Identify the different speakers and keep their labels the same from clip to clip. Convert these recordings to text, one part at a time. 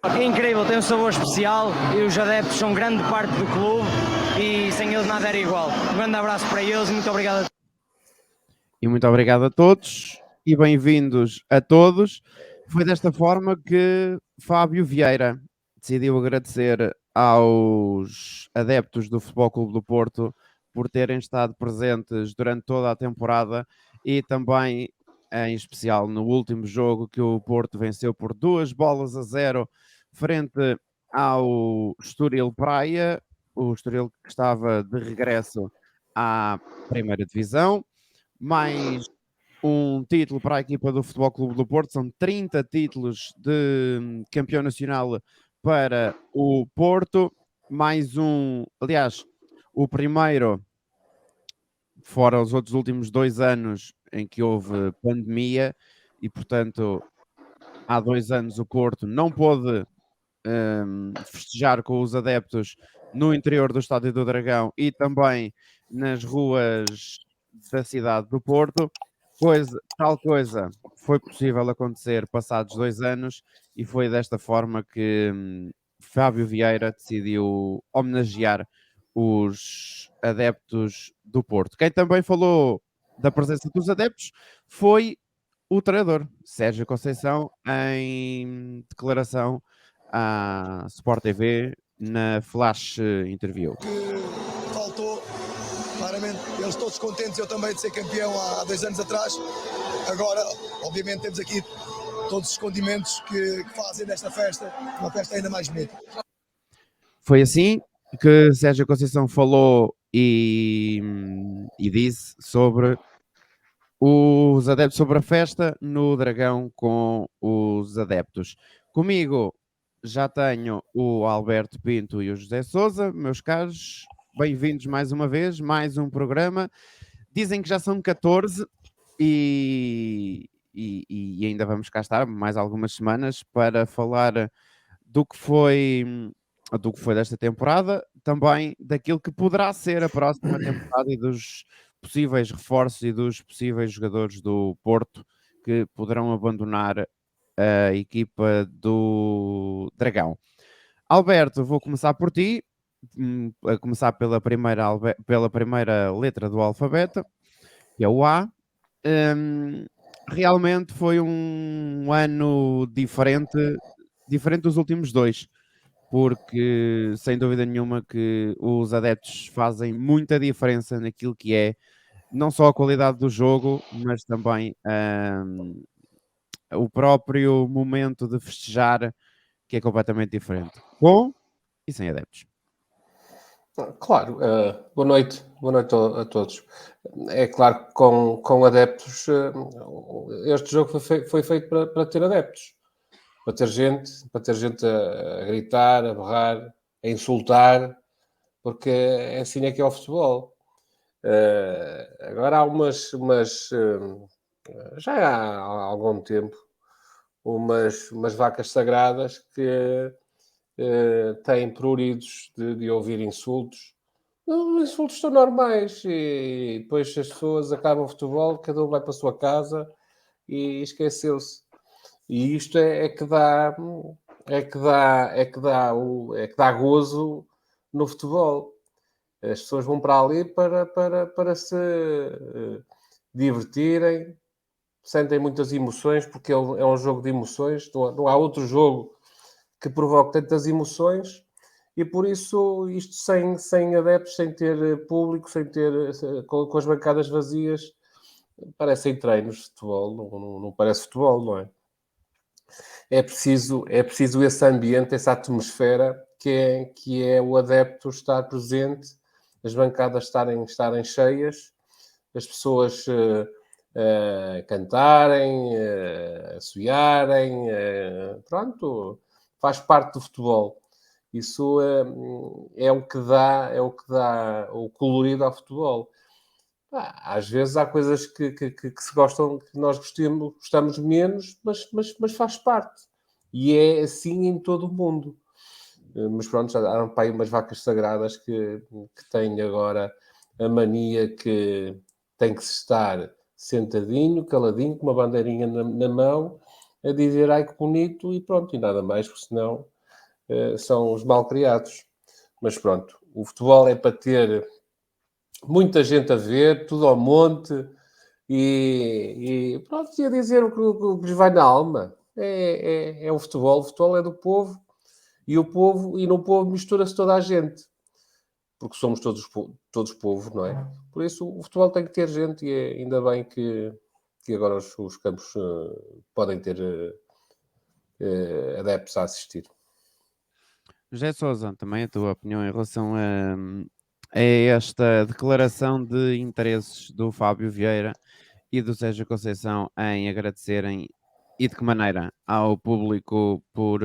Speaker 1: É incrível, tem um sabor especial e os adeptos são grande parte do clube e sem eles nada era igual. Um grande abraço para eles e muito obrigado.
Speaker 2: E muito obrigado a todos e bem-vindos a todos. Foi desta forma que Fábio Vieira decidiu agradecer aos adeptos do Futebol Clube do Porto por terem estado presentes durante toda a temporada e também, em especial, no último jogo que o Porto venceu por 2-0 frente ao Estoril Praia, o Estoril que estava de regresso à primeira divisão. Mais um título para a equipa do Futebol Clube do Porto, são 30 títulos de campeão nacional para o Porto, mais um, aliás, o primeiro, fora os outros últimos 2 anos em que houve pandemia, e portanto há 2 anos o Porto não pôde festejar com os adeptos no interior do Estádio do Dragão e também nas ruas da cidade do Porto. Tal coisa foi possível acontecer passados 2 anos e foi desta forma que Fábio Vieira decidiu homenagear os adeptos do Porto. Quem também falou da presença dos adeptos foi o treinador, Sérgio Conceição, em declaração à Sport TV na Flash Interview.
Speaker 3: Que faltou, claramente, eles todos contentes, eu também, de ser campeão há 2 anos atrás. Agora, obviamente, temos aqui todos os condimentos que fazem desta festa uma festa ainda mais bonita.
Speaker 2: Foi assim que Sérgio Conceição falou e disse sobre os adeptos, sobre a festa no Dragão com os adeptos. Comigo já tenho o Alberto Pinto e o José Sousa, meus caros, bem-vindos mais uma vez, mais um programa. Dizem que já são 14 e ainda vamos cá estar mais algumas semanas para falar do que foi desta temporada, também daquilo que poderá ser a próxima temporada e dos possíveis reforços e dos possíveis jogadores do Porto que poderão abandonar a equipa do Dragão. Alberto, vou começar por ti, a começar pela primeira letra do alfabeto, que é o A. Realmente foi um ano diferente dos últimos dois, porque sem dúvida nenhuma que os adeptos fazem muita diferença naquilo que é não só a qualidade do jogo, mas também o próprio momento de festejar, que é completamente diferente, com e sem adeptos.
Speaker 4: Claro, boa noite a todos. É claro que com adeptos, este jogo foi feito para ter adeptos, para ter gente a gritar, a berrar, a insultar, porque é assim é que é o futebol. Agora há já há algum tempo, umas vacas sagradas que têm pruridos de ouvir insultos. Os insultos estão normais e depois as pessoas acabam o futebol, cada um vai para a sua casa e esqueceu-se. E isto é que dá gozo no futebol. As pessoas vão para ali para se divertirem, sentem muitas emoções, porque é um jogo de emoções, não há outro jogo que provoque tantas emoções, e por isso isto sem adeptos, sem ter público, sem ter com as bancadas vazias, parecem treinos de futebol, não parece futebol, não é? É preciso esse ambiente, essa atmosfera que é o adepto estar presente, as bancadas estarem cheias, as pessoas cantarem, assoiarem, pronto, faz parte do futebol. Isso é o que dá o colorido ao futebol. Às vezes há coisas que se gostam, que nós gostamos menos, mas faz parte. E é assim em todo o mundo. Mas pronto, já há para aí umas vacas sagradas que têm agora a mania que tem que se estar sentadinho, caladinho, com uma bandeirinha na mão a dizer ai que bonito e pronto, e nada mais, porque senão são os malcriados. Mas pronto, o futebol é para ter muita gente a ver, tudo ao monte e pronto, ia dizer o que lhes vai na alma. É o futebol é do povo e no povo mistura-se toda a gente, porque somos todos povo, não é? Por isso o futebol tem que ter gente e ainda bem que agora os campos podem ter adeptos a assistir.
Speaker 2: José Sousa, também a tua opinião em relação a esta declaração de interesses do Fábio Vieira e do Sérgio Conceição em agradecerem e de que maneira ao público por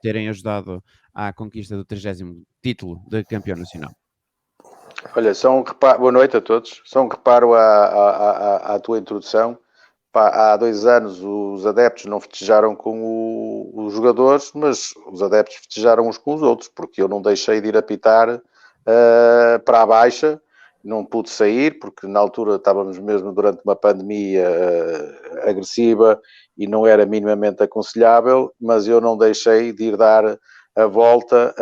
Speaker 2: terem ajudado à conquista do 30º título de campeão nacional?
Speaker 5: Olha, só um reparo, boa noite a todos. Só um reparo à tua introdução. Há 2 anos os adeptos não festejaram com os jogadores, mas os adeptos festejaram uns com os outros, porque eu não deixei de ir apitar para a baixa, não pude sair, porque na altura estávamos mesmo durante uma pandemia agressiva e não era minimamente aconselhável, mas eu não deixei de ir dar a volta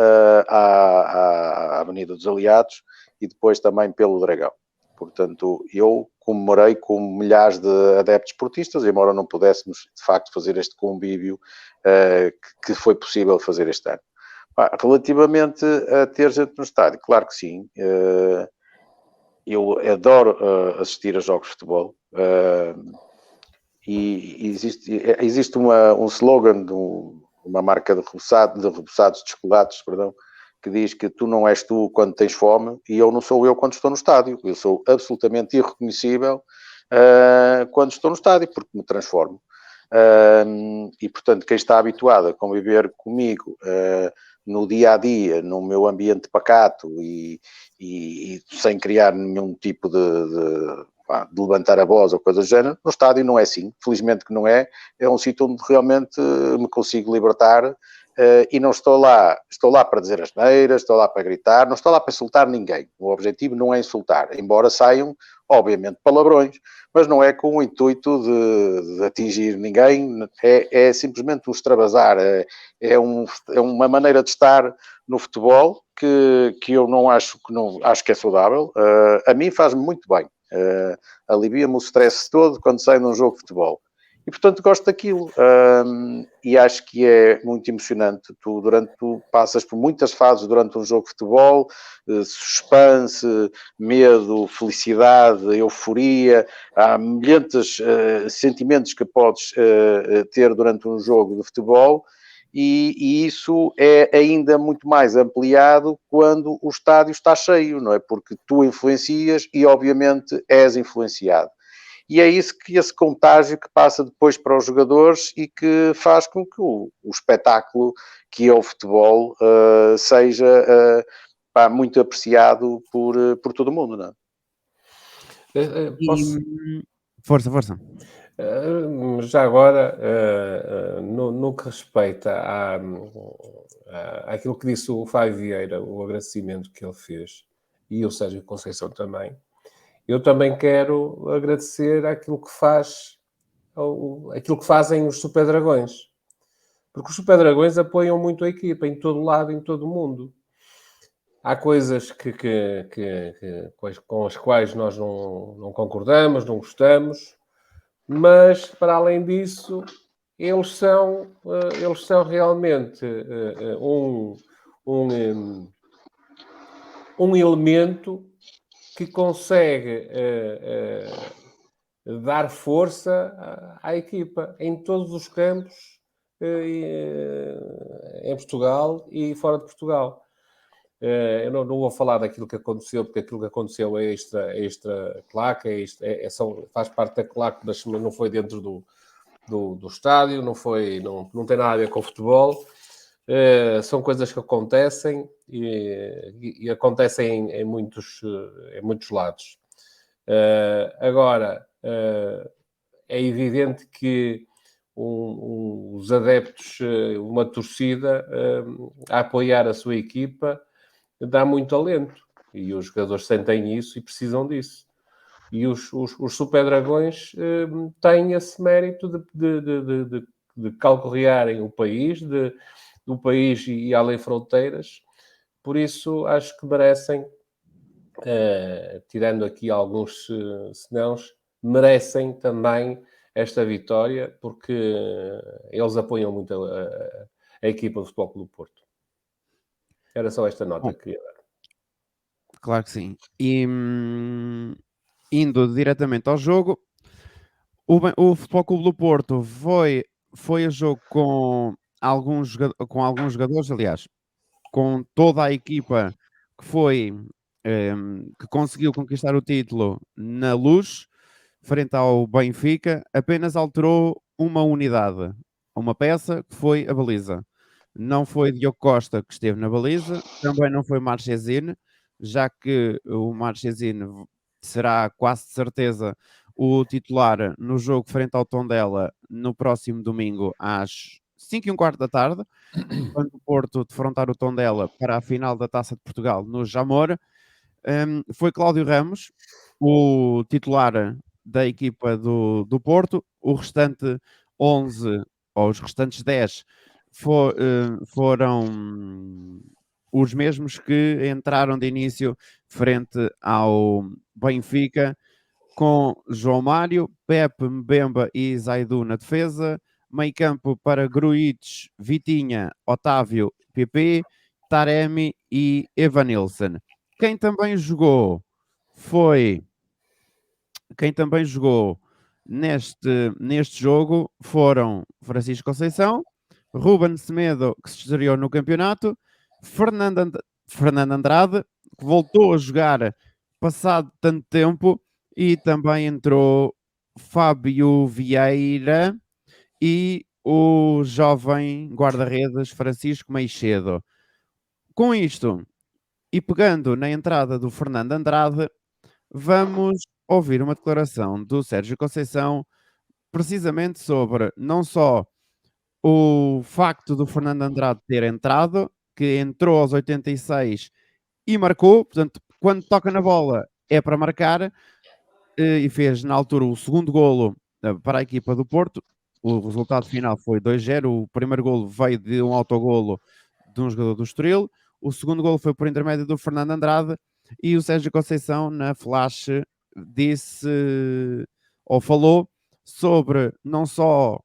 Speaker 5: à Avenida dos Aliados e depois também pelo Dragão. Portanto, eu comemorei com milhares de adeptos esportistas, embora não pudéssemos, de facto, fazer este convívio que foi possível fazer este ano. Relativamente a ter gente no estádio, claro que sim. Eu adoro assistir a jogos de futebol. E existe um slogan de uma marca de reboçados de chocolates, perdão, que diz que tu não és tu quando tens fome e eu não sou eu quando estou no estádio. Eu sou absolutamente irreconhecível quando estou no estádio, porque me transformo. E, portanto, quem está habituado a conviver comigo no dia-a-dia, no meu ambiente pacato e sem criar nenhum tipo de levantar a voz ou coisa do género, no estádio não é assim. Felizmente que não é. É um sítio onde realmente me consigo libertar e não estou lá para dizer asneiras, estou lá para gritar, não estou lá para insultar ninguém. O objetivo não é insultar, embora saiam, obviamente, palavrões, mas não é com o intuito de atingir ninguém, é simplesmente um extravasar, é uma maneira de estar no futebol que eu não acho que é saudável. A mim faz-me muito bem, alivia-me o stress todo quando saio de um jogo de futebol. E, portanto, gosto daquilo. E acho que é muito emocionante. Tu passas por muitas fases durante um jogo de futebol, suspense, medo, felicidade, euforia. Há milhares de sentimentos que podes ter durante um jogo de futebol. E isso é ainda muito mais ampliado quando o estádio está cheio, não é? Porque tu influencias e, obviamente, és influenciado. E é isso esse contágio que passa depois para os jogadores e que faz com que o espetáculo que é o futebol seja muito apreciado por todo o mundo, não é?
Speaker 2: Força.
Speaker 4: Já agora, no que respeita àquilo que disse o Fábio Vieira, o agradecimento que ele fez, e o Sérgio Conceição também, eu também quero agradecer aquilo que fazem os Super Dragões. Porque os Super Dragões apoiam muito a equipa, em todo lado, em todo o mundo. Há coisas com as quais nós não concordamos, não gostamos, mas, para além disso, eles são realmente um elemento que consegue dar força à equipa em todos os campos em Portugal e fora de Portugal. Eu não vou falar daquilo que aconteceu, porque aquilo que aconteceu é extra claque, faz parte da claque, mas não foi dentro do estádio, não tem nada a ver com o futebol. São coisas que acontecem e acontecem em muitos lados. Agora, é evidente que os adeptos, uma torcida, a apoiar a sua equipa, dá muito alento. E os jogadores sentem isso e precisam disso. E os Super Dragões têm esse mérito de calcorrearem o país, do país e além fronteiras. Por isso, acho que merecem, tirando aqui alguns senãos, merecem também esta vitória, porque eles apoiam muito a equipa do Futebol Clube do Porto. Era só esta nota
Speaker 2: Bom,
Speaker 4: que queria dar.
Speaker 2: claro que sim. E indo diretamente ao jogo, o Futebol Clube do Porto foi a jogo com alguns jogadores, aliás, com toda a equipa que foi que conseguiu conquistar o título na Luz, frente ao Benfica, apenas alterou uma unidade, uma peça, que foi a baliza. Não foi Diogo Costa que esteve na baliza, também não foi Marchesine, já que o Marchesine será quase de certeza o titular no jogo frente ao Tondela no próximo domingo às 5h15 da tarde, quando o Porto defrontar o Tondela para a final da Taça de Portugal no Jamor. Foi Cláudio Ramos, o titular da equipa do Porto. O restante 11, ou os restantes 10, foram os mesmos que entraram de início frente ao Benfica, com João Mário, Pepe, Mbemba e Zaidu na defesa, meio campo para Gruitch, Vitinha, Otávio, PP, Taremi e Evanilson. Quem também jogou neste jogo foram Francisco Conceição, Ruben Semedo, que se estreou no campeonato, Fernando Andrade, que voltou a jogar passado tanto tempo, e também entrou Fábio Vieira e o jovem guarda-redes Francisco Meixedo. Com isto, e pegando na entrada do Fernando Andrade, vamos ouvir uma declaração do Sérgio Conceição, precisamente sobre não só o facto do Fernando Andrade ter entrado, que entrou aos 86 e marcou, portanto, quando toca na bola é para marcar, e fez na altura o segundo golo para a equipa do Porto. O resultado final foi 2-0. O primeiro golo veio de um autogolo de um jogador do Estoril. O segundo golo foi por intermédio do Fernando Andrade, e o Sérgio Conceição, na flash, disse ou falou sobre não só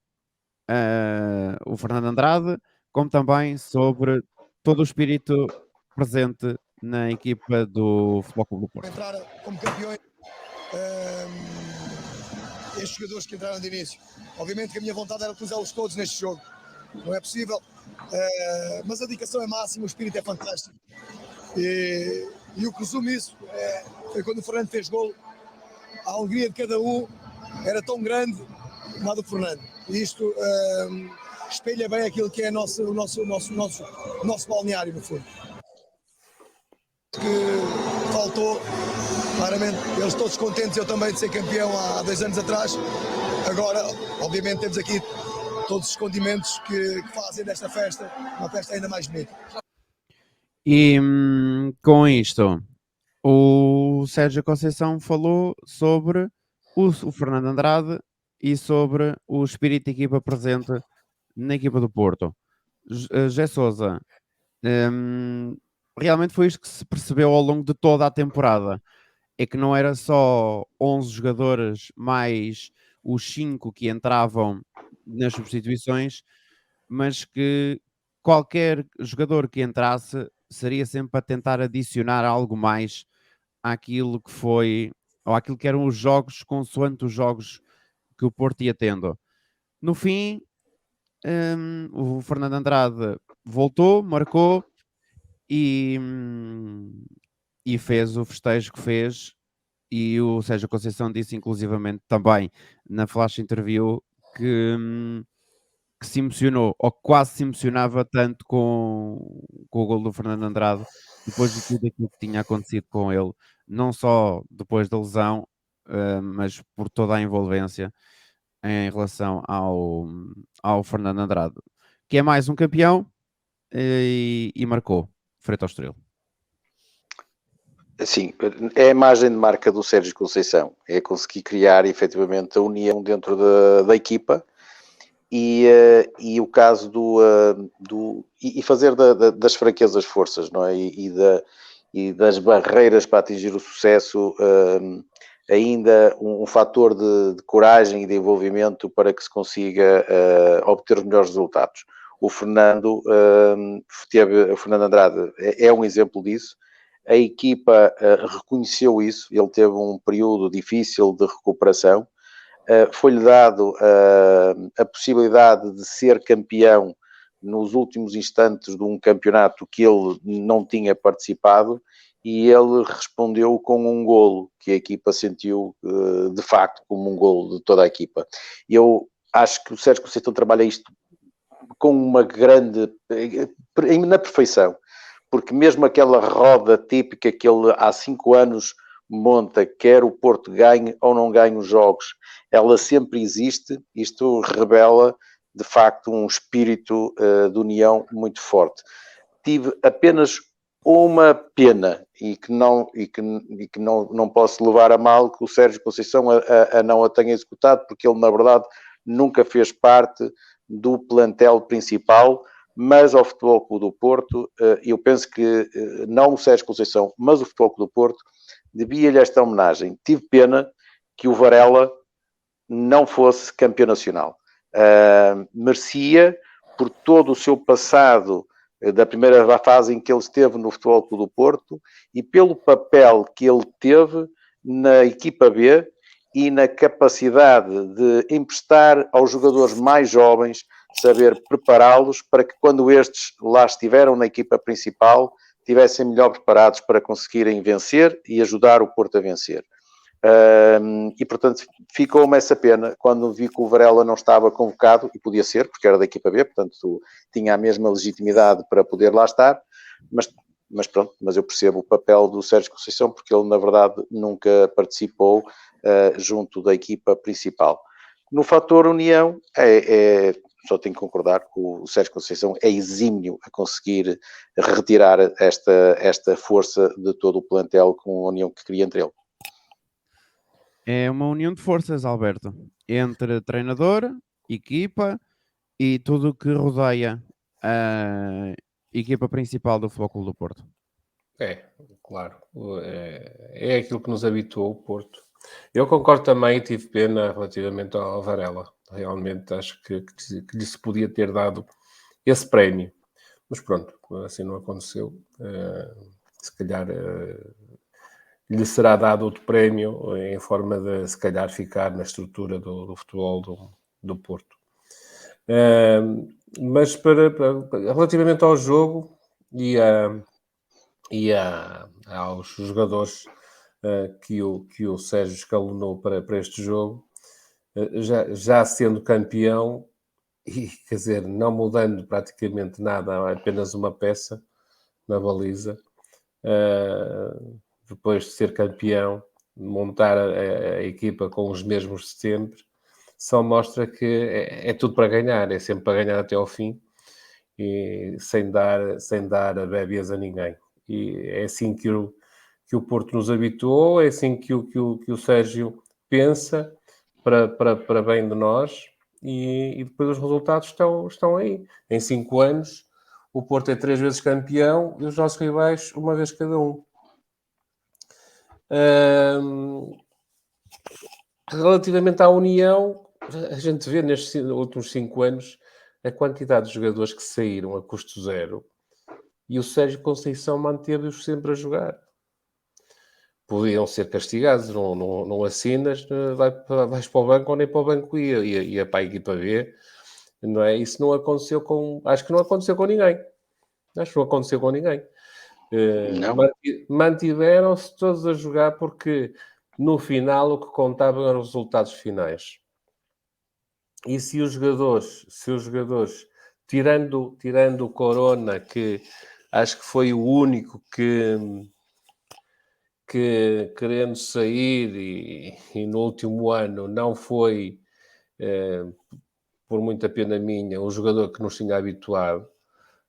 Speaker 2: o Fernando Andrade, como também sobre todo o espírito presente na equipa do Futebol Clube do Porto.
Speaker 3: Entrar como campeões, estes jogadores que entraram de início. Obviamente que a minha vontade era utilizá-los todos neste jogo. Não é possível, mas a dedicação é máxima, o espírito é fantástico. E o que resume isso foi quando o Fernando fez golo, a alegria de cada um era tão grande como a do Fernando. E isto espelha bem aquilo que é o nosso balneário, no fundo. Que faltou, claramente, eles todos contentes, eu também, de ser campeão há 2 anos atrás. Agora, obviamente, temos aqui todos os condimentos que fazem desta festa uma festa ainda mais bonita.
Speaker 2: E com isto, o Sérgio Conceição falou sobre o Fernando Andrade e sobre o espírito de equipa presente na equipa do Porto. José Sousa, realmente foi isto que se percebeu ao longo de toda a temporada. É que não era só 11 jogadores mais os 5 que entravam nas substituições, mas que qualquer jogador que entrasse seria sempre para tentar adicionar algo mais àquilo que foi, ou àquilo que eram os jogos, consoante os jogos que o Porto ia tendo. No fim, o Fernando Andrade voltou, marcou e fez o festejo que fez. E o Sérgio Conceição disse inclusivamente também na flash interview que se emocionou, ou quase se emocionava tanto com o golo do Fernando Andrade, depois de tudo aquilo que tinha acontecido com ele, não só depois da lesão, mas por toda a envolvência em relação ao Fernando Andrade, que é mais um campeão, e marcou frente ao Estoril.
Speaker 5: Sim, é a imagem de marca do Sérgio Conceição, é conseguir criar efetivamente a união dentro da equipa e o caso e fazer das fraquezas forças, não é? E das barreiras para atingir o sucesso, ainda um fator de coragem e de envolvimento para que se consiga obter os melhores resultados. O Fernando Andrade é um exemplo disso. A equipa reconheceu isso, ele teve um período difícil de recuperação, foi-lhe dado a possibilidade de ser campeão nos últimos instantes de um campeonato que ele não tinha participado e ele respondeu com um golo que a equipa sentiu de facto como um golo de toda a equipa. Eu acho que o Sérgio Conceição trabalha isto com uma grande... na perfeição, porque mesmo aquela roda típica que ele há 5 anos monta, quer o Porto ganhe ou não ganhe os jogos, ela sempre existe. Isto revela de facto um espírito de união muito forte. Tive apenas uma pena e que não posso levar a mal que o Sérgio Conceição a não a tenha executado, porque ele na verdade nunca fez parte do plantel principal, mas ao Futebol Clube do Porto, eu penso que não o Sérgio Conceição, mas o Futebol Clube do Porto devia-lhe esta homenagem. Tive pena que o Varela não fosse campeão nacional. Merecia, por todo o seu passado da primeira fase em que ele esteve no Futebol Clube do Porto e pelo papel que ele teve na equipa B e na capacidade de emprestar aos jogadores mais jovens, saber prepará-los para que quando estes lá estiveram na equipa principal estivessem melhor preparados para conseguirem vencer e ajudar o Porto a vencer. E portanto ficou-me essa pena quando vi que o Varela não estava convocado, e podia ser, porque era da equipa B, portanto tinha a mesma legitimidade para poder lá estar, mas pronto, mas eu percebo o papel do Sérgio Conceição, porque ele na verdade nunca participou junto da equipa principal. No fator união, só tenho que concordar que o Sérgio Conceição é exímio a conseguir retirar esta força de todo o plantel com a união que cria entre ele.
Speaker 2: É uma união de forças, Alberto, entre treinador, equipa e tudo o que rodeia a equipa principal do Futebol Clube do Porto.
Speaker 4: Claro. É aquilo que nos habituou o Porto. Eu concordo também e tive pena relativamente ao Varela. Realmente acho que lhe se podia ter dado esse prémio. Mas pronto, assim não aconteceu. Se calhar lhe será dado outro prémio em forma de, se calhar, ficar na estrutura do futebol do Porto. Mas relativamente ao jogo e aos jogadores que o Sérgio escalonou para este jogo, já sendo campeão, e quer dizer, não mudando praticamente nada, apenas uma peça na baliza, depois de ser campeão, montar a equipa com os mesmos de sempre, só mostra que é tudo para ganhar, é sempre para ganhar até ao fim, e sem dar a bébias a ninguém. E é assim que o Porto nos habituou, é assim que o Sérgio pensa para bem de nós, e depois os resultados estão aí. Em 5 anos, o Porto é 3 vezes campeão e os nossos rivais uma vez cada um. Relativamente à União, a gente vê nestes últimos 5 anos a quantidade de jogadores que saíram a custo zero e o Sérgio Conceição manteve-os sempre a jogar. Podiam ser castigados, não assinas, vais para o banco ou nem para o banco ia para a equipa B, não é? Isso não aconteceu acho que não aconteceu com ninguém. Acho que não aconteceu com ninguém. Mantiveram-se todos a jogar porque no final o que contava eram os resultados finais. E se os jogadores tirando o Corona, que acho que foi o único que querendo sair e no último ano não foi, por muita pena minha, o jogador que nos tinha habituado.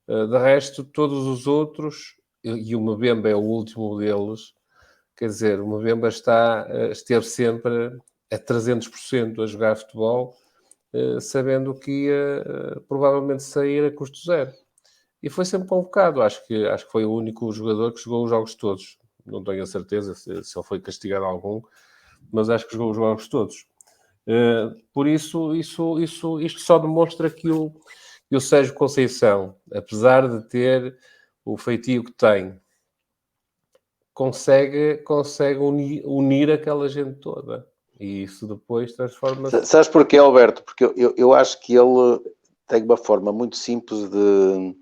Speaker 4: De resto, todos os outros, e o Mbemba é o último deles, Quer dizer, o Mbemba esteve sempre a 300% a jogar futebol, sabendo que ia provavelmente sair a custo zero. E foi sempre convocado. Acho que foi o único jogador que jogou os jogos todos. Não tenho a certeza se ele foi castigado algum, mas acho que jogou os jogos todos. Por isso, isto só demonstra que o Sérgio Conceição, apesar de ter o feitio que tem, consegue unir aquela gente toda. E isso depois transforma-se...
Speaker 5: Sabes porquê, Alberto? Porque eu acho que ele tem uma forma muito simples de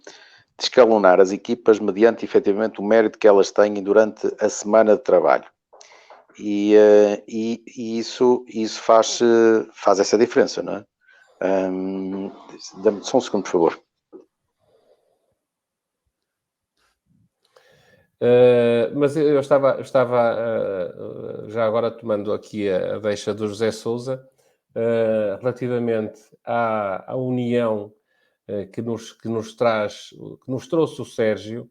Speaker 5: escalonar as equipas mediante, efetivamente, o mérito que elas têm durante a semana de trabalho. E isso faz essa diferença, não é? Dá-me só um segundo, por favor.
Speaker 4: Mas eu estava já agora tomando aqui a deixa do José Sousa, relativamente à união que nos trouxe o Sérgio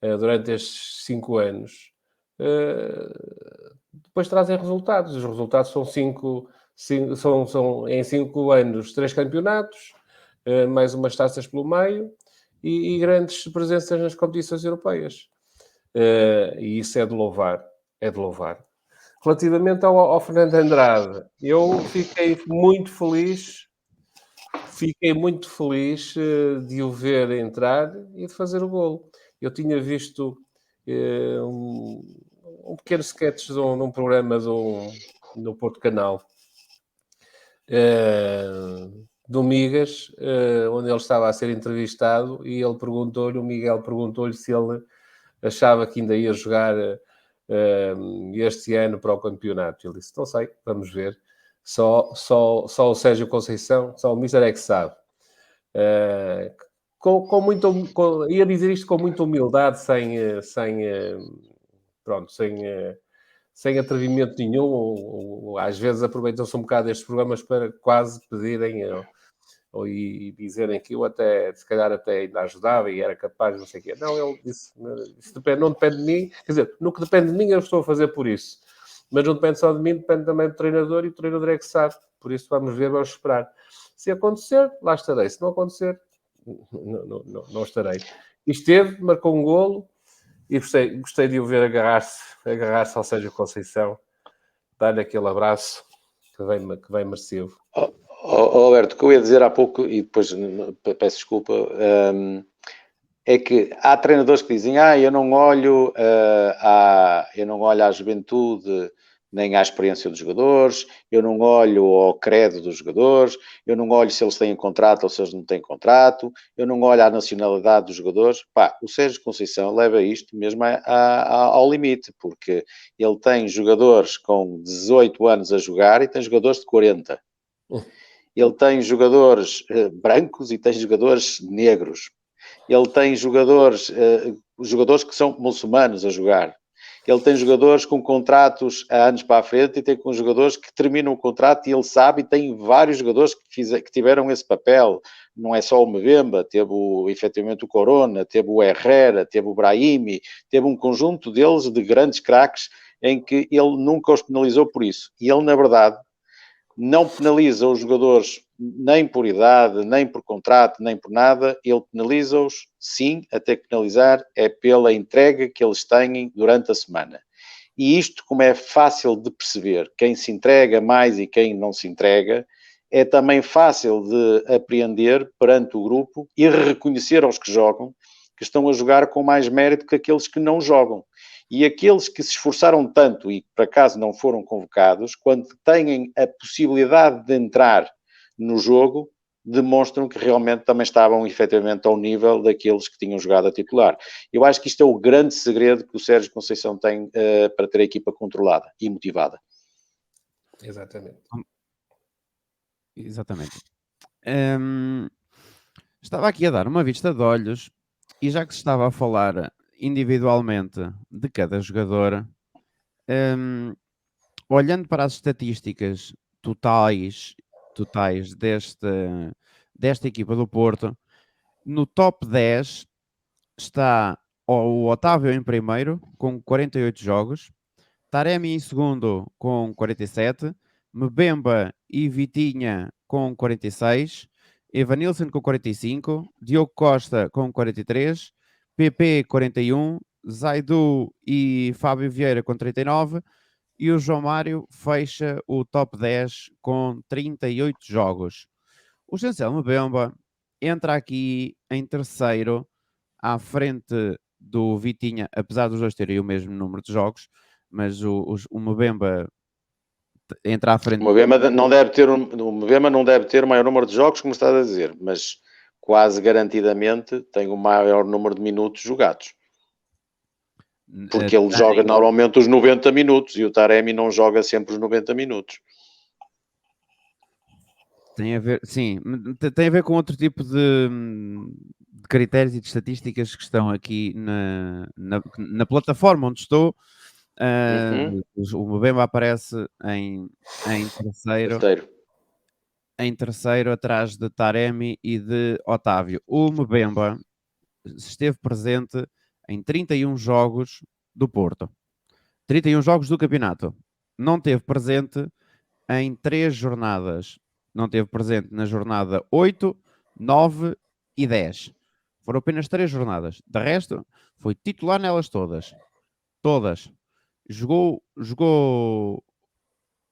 Speaker 4: durante estes 5 anos. Depois trazem resultados. Os resultados são em 5 anos 3 campeonatos, mais umas taças pelo meio e grandes presenças nas competições europeias. E isso é de louvar. Relativamente ao Fernando Andrade, eu fiquei muito feliz de o ver entrar e de fazer o golo. Eu tinha visto um pequeno sketch num programa no Porto Canal do Migas, onde ele estava a ser entrevistado e o Miguel perguntou-lhe se ele achava que ainda ia jogar este ano para o campeonato. Ele disse, não sei, vamos ver. Só o Sérgio Conceição, só o Mister é que sabe. Ia dizer isto com muita humildade, sem atrevimento nenhum, ou às vezes aproveitam-se um bocado estes programas para quase pedirem e dizerem que eu se calhar até ainda ajudava e era capaz, não sei o quê. Não, ele disse, não depende de mim, quer dizer, no que depende de mim eu estou a fazer por isso. Mas não depende só de mim, depende também do treinador e o treinador é que sabe. Por isso vamos ver, vamos esperar. Se acontecer, lá estarei. Se não acontecer, não estarei. E esteve, marcou um golo e gostei de o ver agarrar-se ao Sérgio Conceição, dar-lhe aquele abraço que vem merecido.
Speaker 5: Alberto, o que eu ia dizer há pouco, e depois peço desculpa, é que há treinadores que dizem eu não olho à juventude nem à experiência dos jogadores, eu não olho ao credo dos jogadores, eu não olho se eles têm contrato ou se eles não têm contrato, eu não olho à nacionalidade dos jogadores. O Sérgio Conceição leva isto mesmo ao limite, porque ele tem jogadores com 18 anos a jogar e tem jogadores de 40. Ele tem jogadores brancos e tem jogadores negros. Ele tem jogadores que são muçulmanos a jogar. Ele tem jogadores com contratos há anos para a frente e tem com jogadores que terminam o contrato e ele sabe, e tem vários jogadores que tiveram esse papel. Não é só o Mbemba, teve efetivamente o Corona, teve o Herrera, teve o Brahimi, teve um conjunto deles de grandes craques em que ele nunca os penalizou por isso. E ele, na verdade, não penaliza os jogadores nem por idade, nem por contrato, nem por nada. Ele penaliza-os, sim, até que penalizar é pela entrega que eles têm durante a semana. E isto, como é fácil de perceber, quem se entrega mais e quem não se entrega, é também fácil de apreender perante o grupo e reconhecer aos que jogam, que estão a jogar com mais mérito que aqueles que não jogam. E aqueles que se esforçaram tanto e por acaso não foram convocados, quando têm a possibilidade de entrar no jogo, demonstram que realmente também estavam efetivamente ao nível daqueles que tinham jogado a titular. Eu acho que isto é o grande segredo que o Sérgio Conceição tem para ter a equipa controlada e motivada.
Speaker 4: Exatamente.
Speaker 2: Estava aqui a dar uma vista de olhos e já que se estava a falar individualmente de cada jogador, olhando para as estatísticas totais desta equipa do Porto, no top 10 está o Otávio em primeiro com 48 jogos, Taremi em segundo com 47, Mbemba e Vitinha com 46, Evanilson com 45, Diogo Costa com 43, PP 41, Zaidu e Fábio Vieira com 39 e o João Mário fecha o top 10 com 38 jogos. O Chancel Mbemba entra aqui em terceiro à frente do Vitinha, apesar dos dois terem o mesmo número de jogos, mas o Mbemba entra à frente.
Speaker 5: O Mbemba não deve ter o maior número de jogos, como estás a dizer, mas quase garantidamente tem o maior número de minutos jogados. Porque ele joga normalmente os 90 minutos e o Taremi não joga sempre os 90 minutos.
Speaker 2: Tem a ver, sim, tem a ver com outro tipo de critérios e de estatísticas que estão aqui na plataforma onde estou. O Mbemba aparece em terceiro atrás de Taremi e de Otávio. O Mbemba esteve presente em 31 jogos do Porto, 31 jogos do campeonato. Não esteve presente em 3 jornadas. Não esteve presente na jornada 8, 9 e 10. Foram apenas 3 jornadas. De resto, foi titular nelas todas. Todas. Jogou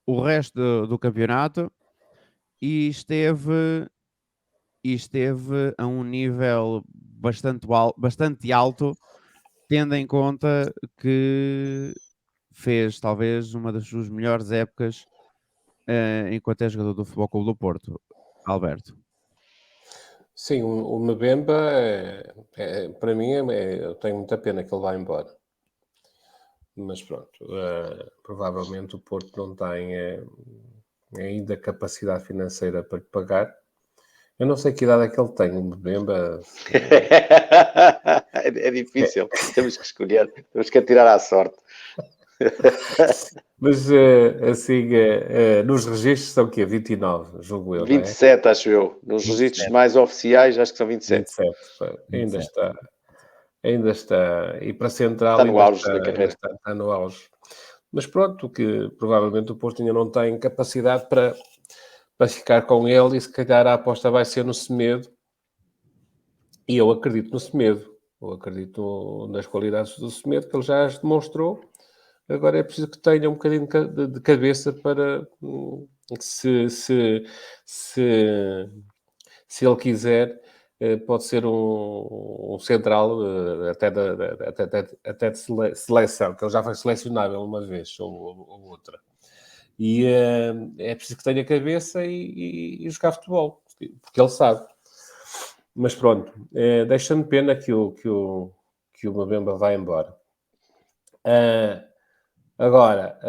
Speaker 2: o resto do campeonato e esteve a um nível bastante alto, tendo em conta que fez talvez uma das suas melhores épocas enquanto é jogador do Futebol Clube do Porto. Alberto.
Speaker 4: Sim, o Mbemba, para mim, eu tenho muita pena que ele vá embora. Mas pronto, provavelmente o Porto não tem ainda capacidade financeira para lhe pagar. Eu não sei que idade é que ele tem, o Mbemba.
Speaker 5: É difícil, temos que escolher, temos que atirar à sorte.
Speaker 4: Mas assim, nos registros são o quê? 29, julgo eu,
Speaker 5: 27,
Speaker 4: não é?
Speaker 5: acho eu. Nos
Speaker 4: 27.
Speaker 5: registros mais oficiais, acho que são 27.
Speaker 4: 27. Ainda está. E para central,
Speaker 5: está no auge da carreira.
Speaker 4: Está no auge. Mas pronto, que provavelmente o Porto ainda não tem capacidade para ficar com ele e se calhar a aposta vai ser no Semedo. E eu acredito no Semedo. Eu acredito nas qualidades do Semedo, que ele já as demonstrou. Agora é preciso que tenha um bocadinho de cabeça para se ele quiser, pode ser um central até de seleção, que ele já foi selecionável uma vez ou outra. E é preciso que tenha cabeça e jogar futebol, porque ele sabe. Mas pronto, deixa-me pena que o Mbemba vai embora. Agora,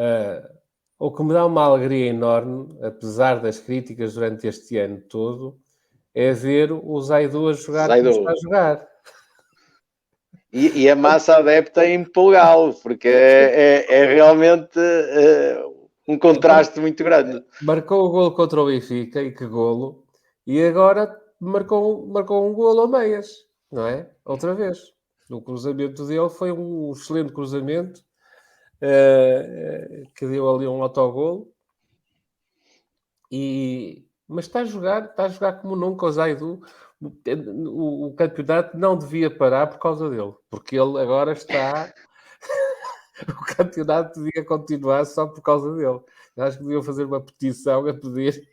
Speaker 4: o que me dá uma alegria enorme, apesar das críticas durante este ano todo, é ver o Zaidu a jogar como está a jogar.
Speaker 5: E a massa adepta a empolgá-lo, porque é realmente um contraste muito grande.
Speaker 4: Marcou o golo contra o Benfica, e que golo. E agora marcou um golo a meias, não é? Outra vez. O cruzamento dele foi um excelente cruzamento, que deu ali um autogolo. Mas está a jogar como nunca o Zaidu. O campeonato não devia parar por causa dele, porque ele agora está... O campeonato devia continuar só por causa dele. Eu acho que deviam fazer uma petição a pedir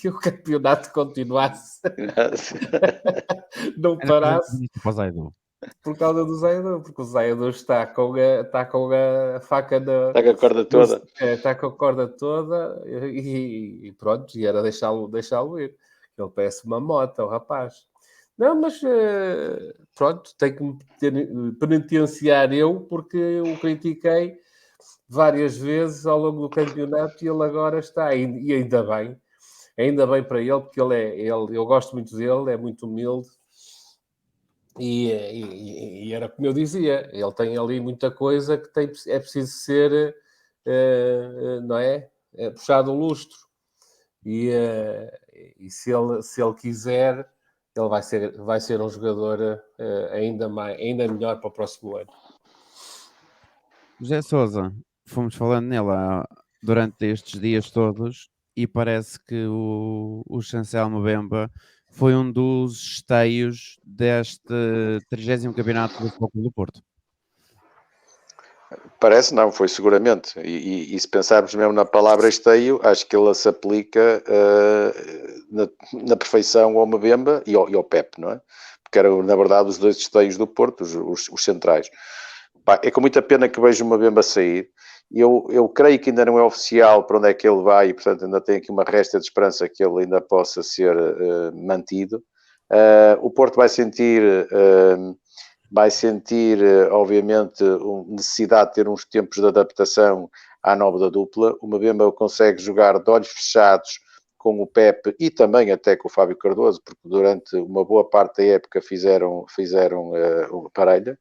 Speaker 4: que o campeonato continuasse. Não parasse por causa do Zaidu, porque o Zaidu está com a faca na...
Speaker 5: Está com a corda toda.
Speaker 4: Está com a corda toda e pronto, e era deixá-lo ir. Ele parece uma moto, o rapaz. Não, mas pronto, tenho que me penitenciar eu, porque o critiquei várias vezes ao longo do campeonato e ele agora está, e ainda bem para ele, porque eu gosto muito dele, é muito humilde. E era como eu dizia, ele tem ali muita coisa que é preciso ser, não é? Puxado o lustro. E se ele quiser, ele vai ser um jogador ainda melhor para o próximo ano.
Speaker 2: José Sousa, fomos falando nele durante estes dias todos e parece que o Chancel Mbemba foi um dos esteios deste 30º campeonato do Futebol Clube do Porto.
Speaker 5: Parece não, foi seguramente. E se pensarmos mesmo na palavra esteio, acho que ela se aplica na perfeição ao Mbemba e ao Pepe, não é? Porque eram, na verdade, os dois esteios do Porto, os centrais. Pá, é com muita pena que vejo o Mbemba sair. Eu creio que ainda não é oficial para onde é que ele vai e, portanto, ainda tem aqui uma resta de esperança que ele ainda possa ser mantido. O Porto vai sentir... obviamente, necessidade de ter uns tempos de adaptação à nova da dupla. O Mbemba consegue jogar de olhos fechados com o Pepe e também até com o Fábio Cardoso, porque durante uma boa parte da época fizeram parelha.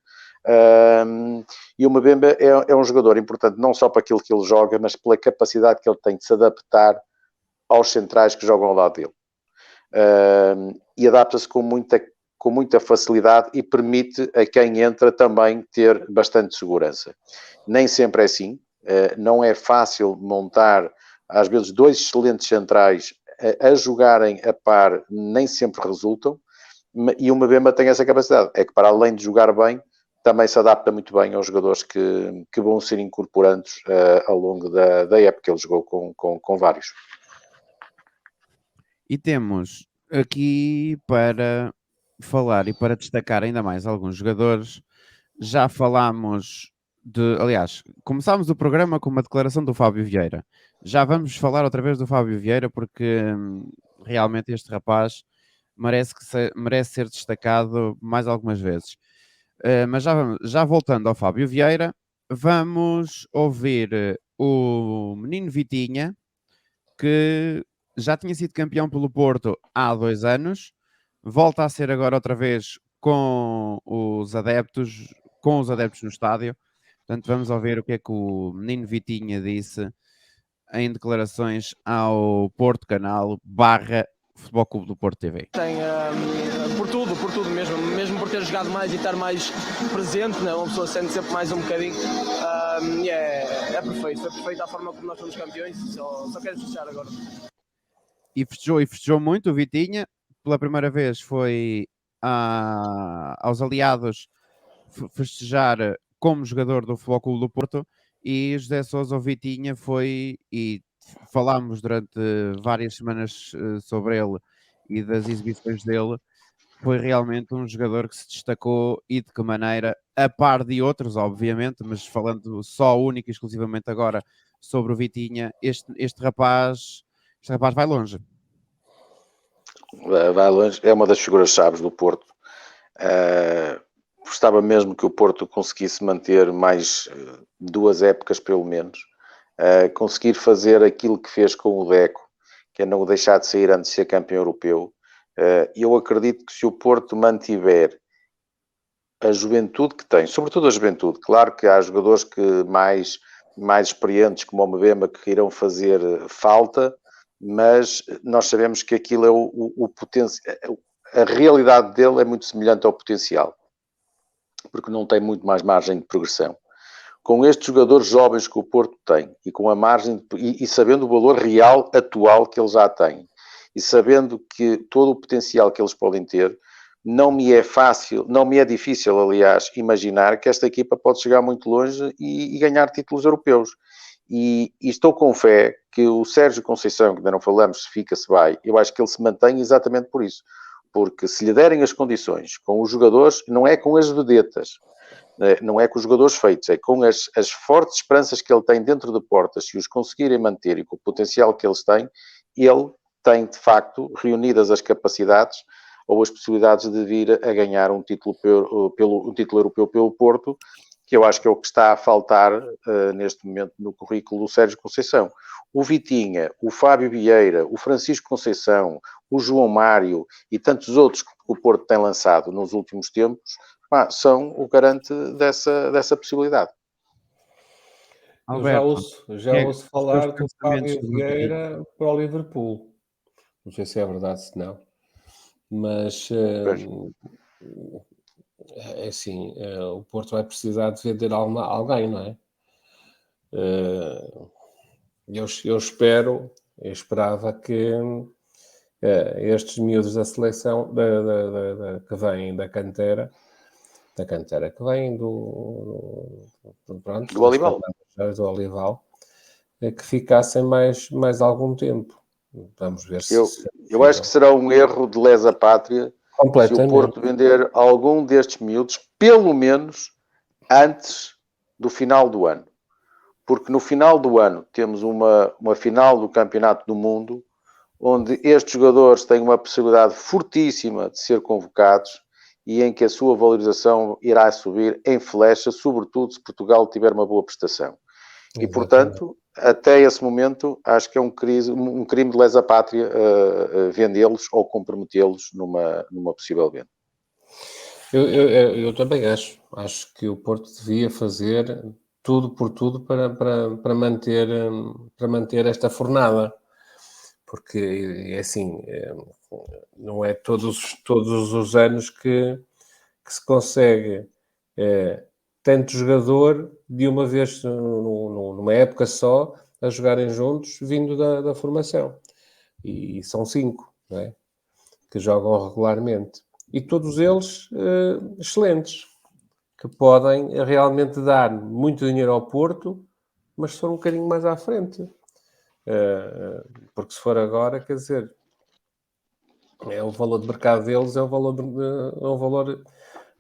Speaker 5: E o Mbemba é um jogador importante não só para aquilo que ele joga, mas pela capacidade que ele tem de se adaptar aos centrais que jogam ao lado dele. E adapta-se com muita facilidade e permite a quem entra também ter bastante segurança. Nem sempre é assim. Não é fácil montar, às vezes, dois excelentes centrais a jogarem a par, nem sempre resultam. E o Mbemba tem essa capacidade. É que, para além de jogar bem, também se adapta muito bem aos jogadores que vão ser incorporantes ao longo da época. Ele jogou com vários.
Speaker 2: E temos aqui para falar e para destacar ainda mais alguns jogadores. Já falámos aliás, começámos o programa com uma declaração do Fábio Vieira. Já vamos falar outra vez do Fábio Vieira porque realmente este rapaz merece ser destacado mais algumas vezes. Mas já voltando ao Fábio Vieira, vamos ouvir o menino Vitinha, que já tinha sido campeão pelo Porto há 2 anos, volta a ser agora outra vez com os adeptos no estádio. Portanto, vamos ouvir o que é que o menino Vitinha disse em declarações ao Porto Canal / Futebol Clube do Porto TV.
Speaker 6: Tem, por tudo mesmo por ter jogado mais e estar mais presente, né? Uma pessoa sente sempre mais um bocadinho. É perfeito, foi perfeito a forma como nós fomos campeões. Só quero fechar agora.
Speaker 2: E festejou muito o Vitinha. Pela primeira vez foi aos aliados festejar como jogador do Futebol Clube do Porto, e José Sousa, o Vitinha, foi, e falámos durante várias semanas sobre ele e das exibições dele, foi realmente um jogador que se destacou, e de que maneira, a par de outros, obviamente, mas falando só única e exclusivamente agora sobre o Vitinha, este rapaz vai longe.
Speaker 5: Vai longe, é uma das figuras-chave do Porto. Gostava mesmo que o Porto conseguisse manter mais 2 épocas, pelo menos. Conseguir fazer aquilo que fez com o Deco, que é não o deixar de sair antes de ser campeão europeu. Eu acredito que se o Porto mantiver a juventude que tem, sobretudo a juventude, claro que há jogadores que mais experientes, como o Mbemba, que irão fazer falta, mas nós sabemos que aquilo é o potencial. A realidade dele é muito semelhante ao potencial, porque não tem muito mais margem de progressão. Com estes jogadores jovens que o Porto tem, e com a margem e sabendo o valor real atual que eles já têm, e sabendo que todo o potencial que eles podem ter, não me é difícil, aliás, imaginar que esta equipa pode chegar muito longe e ganhar títulos europeus. E estou com fé que o Sérgio Conceição, que ainda não falamos se fica, se vai, eu acho que ele se mantém exatamente por isso. Porque se lhe derem as condições, com os jogadores, não é com as vedetas, não é com os jogadores feitos, é com as fortes esperanças que ele tem dentro de portas, se os conseguirem manter e com o potencial que eles têm, ele tem, de facto, reunidas as capacidades ou as possibilidades de vir a ganhar um título europeu pelo Porto, que eu acho que é o que está a faltar neste momento no currículo do Sérgio Conceição. O Vitinha, o Fábio Vieira, o Francisco Conceição, o João Mário e tantos outros que o Porto tem lançado nos últimos tempos, são o garante dessa possibilidade.
Speaker 2: Alberto,
Speaker 4: Já ouço falar do Fábio Vieira para o Liverpool. Não sei se é verdade, se não. Mas é assim, o Porto vai precisar de vender alguém, não é? Eu esperava que estes miúdos da seleção que vêm da cantera que vêm pronto,
Speaker 5: Do Olival.
Speaker 4: do Olival, que ficassem mais algum tempo. Vamos ver se
Speaker 5: Eu acho que será um erro de lesa pátria se o
Speaker 4: completamente.
Speaker 5: Porto vender algum destes miúdos, pelo menos antes do final do ano. Porque no final do ano temos uma final do Campeonato do Mundo, onde estes jogadores têm uma possibilidade fortíssima de ser convocados e em que a sua valorização irá subir em flecha, sobretudo se Portugal tiver uma boa prestação. E, portanto, até esse momento, acho que é um crime de lesa pátria vendê-los ou comprometê-los numa possível venda.
Speaker 4: Eu também acho. Acho que o Porto devia fazer tudo por tudo para manter esta fornada. Porque, é assim, não é todos os anos que se consegue tanto jogador de uma vez numa época só a jogarem juntos vindo da formação. E são 5, não é? Que jogam regularmente. E todos eles excelentes, que podem realmente dar muito dinheiro ao Porto, mas se for um bocadinho mais à frente. Porque se for agora, quer dizer, o valor de mercado deles é um valor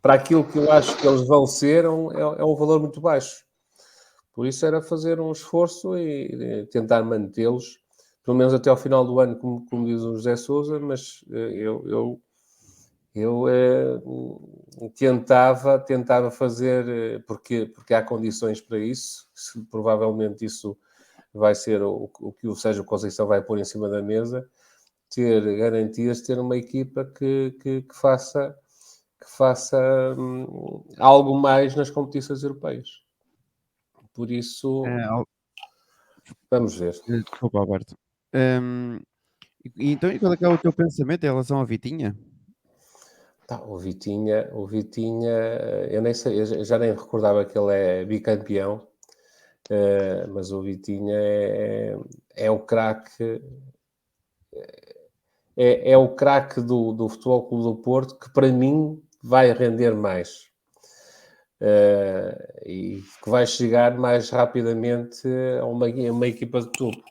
Speaker 4: para aquilo que eu acho que eles vão ser, é um valor muito baixo. Por isso era fazer um esforço e tentar mantê-los, pelo menos até ao final do ano, como diz o José Sousa, mas eu tentava fazer, porque há condições para isso, provavelmente isso vai ser o que o Sérgio Conceição vai pôr em cima da mesa, ter garantias de ter uma equipa que faça algo mais nas competições europeias. Por isso, vamos ver.
Speaker 2: Desculpa, Alberto. Então, e qual é que é o teu pensamento em relação ao Vitinha?
Speaker 4: O Vitinha, eu nem sei, eu já nem recordava que ele é bicampeão, mas o Vitinha é o craque, é o craque do Futebol Clube do Porto, que para mim vai render mais. E que vai chegar mais rapidamente a uma equipa de topo.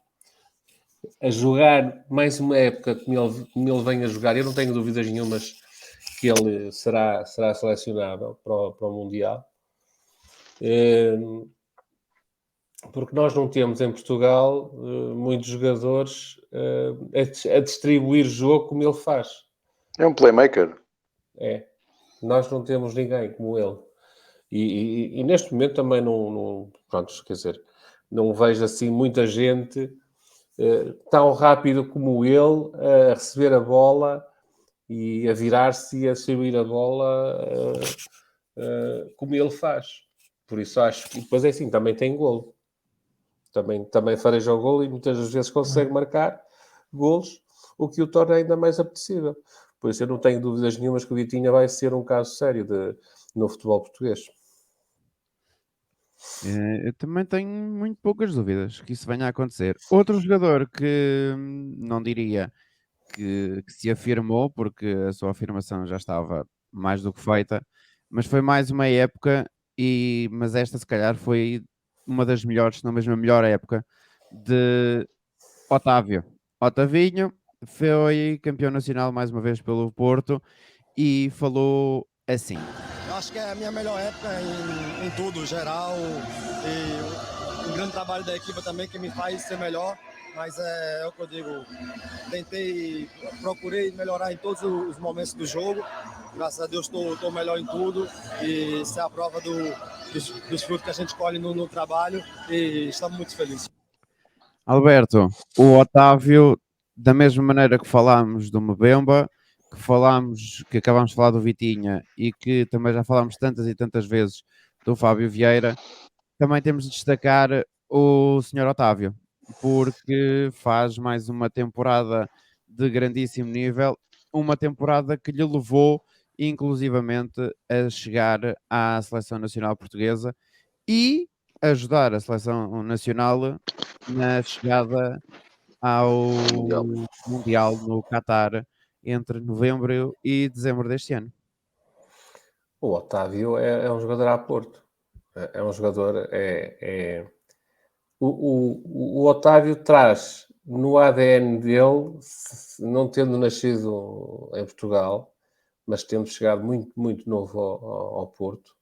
Speaker 4: A jogar mais uma época como ele vem a jogar, eu não tenho dúvidas nenhumas que ele será selecionável para o Mundial. Porque nós não temos em Portugal muitos jogadores a distribuir jogo como ele faz.
Speaker 5: É um playmaker.
Speaker 4: Nós não temos ninguém como ele. E neste momento também pronto, quer dizer, não vejo assim muita gente tão rápido como ele a receber a bola e a virar-se e a distribuir a bola como ele faz. Por isso acho que depois é assim, também tem golo. Também fareja o golo e muitas vezes consegue marcar golos, o que o torna ainda mais apetecível. Por isso eu não tenho dúvidas nenhumas que o Vitinha vai ser um caso sério no futebol português.
Speaker 2: Eu também tenho muito poucas dúvidas que isso venha a acontecer. Outro jogador que não diria que se afirmou, porque a sua afirmação já estava mais do que feita, mas foi mais uma época, mas esta se calhar foi uma das melhores, se não mesmo a melhor época, de Otávio. Otavinho foi campeão nacional mais uma vez pelo Porto e falou assim.
Speaker 3: Eu acho que é a minha melhor época em tudo, geral, e um grande trabalho da equipe também que me faz ser melhor, mas é o que eu digo, procurei melhorar em todos os momentos do jogo, graças a Deus estou melhor em tudo, e isso é a prova dos frutos que a gente colhe no trabalho, e estamos muito felizes.
Speaker 2: Alberto, o Otávio, da mesma maneira que falámos do Mbemba, que acabámos de falar do Vitinha e que também já falámos tantas e tantas vezes do Fábio Vieira, também temos de destacar o Sr. Otávio, porque faz mais uma temporada de grandíssimo nível, uma temporada que lhe levou inclusivamente a chegar à Seleção Nacional Portuguesa e ajudar a seleção nacional na chegada ao
Speaker 5: Mundial.
Speaker 2: Mundial no Qatar entre novembro e dezembro deste ano.
Speaker 4: O Otávio é um jogador a Porto. É um jogador. O Otávio traz no ADN dele, não tendo nascido em Portugal, mas tendo chegado muito, muito novo ao Porto,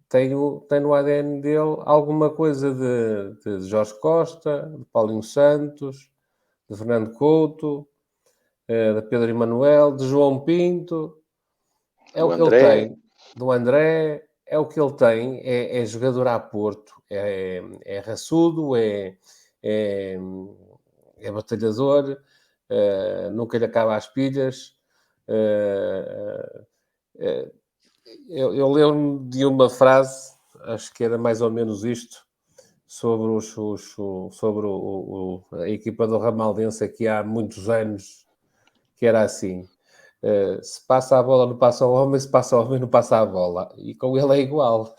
Speaker 4: tem no ADN dele alguma coisa de Jorge Costa, de Paulinho Santos, de Fernando Couto, de Pedro Emanuel, de João Pinto. É o que ele tem. Do André, é o que ele tem. É jogador a Porto. É raçudo, é batalhador, nunca lhe acaba as pilhas. Eu lembro-me de uma frase, acho que era mais ou menos isto, sobre a equipa do Ramaldense aqui há muitos anos, que era assim: se passa a bola, não passa o homem, se passa o homem, não passa a bola. E com ele é igual.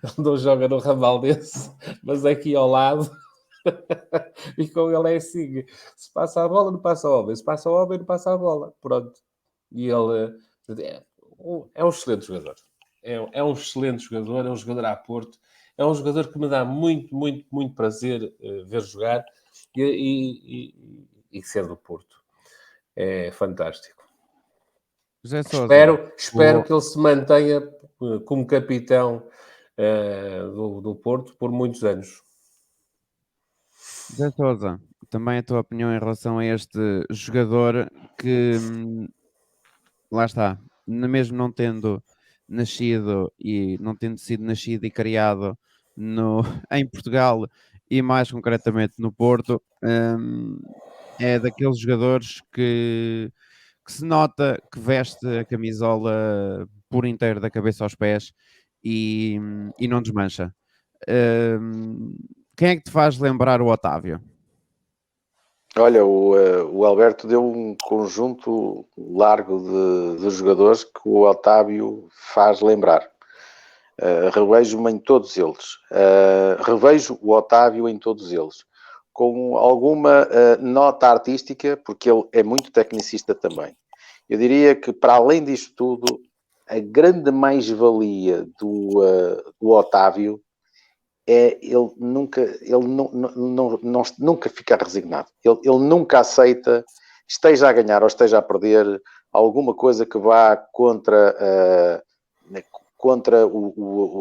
Speaker 4: Ele não joga no Ramaldense, mas aqui ao lado. E com ele é assim: se passa a bola, não passa o homem, se passa o homem, não passa a bola. Pronto. E ele é um excelente jogador. É um excelente jogador, é um jogador a Porto, é um jogador que me dá muito, muito, muito prazer ver jogar e ser do Porto. É fantástico.
Speaker 2: José Sousa,
Speaker 4: Espero que ele se mantenha como capitão do Porto por muitos anos.
Speaker 2: José Sousa, também a tua opinião em relação a este jogador que, lá está, mesmo não tendo nascido e não tendo sido nascido e criado em Portugal e mais concretamente no Porto, é daqueles jogadores que se nota que veste a camisola por inteiro da cabeça aos pés e não desmancha. Quem é que te faz lembrar o Otávio?
Speaker 5: Olha, o Alberto deu um conjunto largo de jogadores que o Otávio faz lembrar. Revejo-me em todos eles. Revejo o Otávio em todos eles. Com alguma nota artística, porque ele é muito tecnicista também. Eu diria que, para além disto tudo, a grande mais-valia do Otávio é ele nunca fica resignado. Ele nunca aceita, esteja a ganhar ou esteja a perder, alguma coisa que vá contra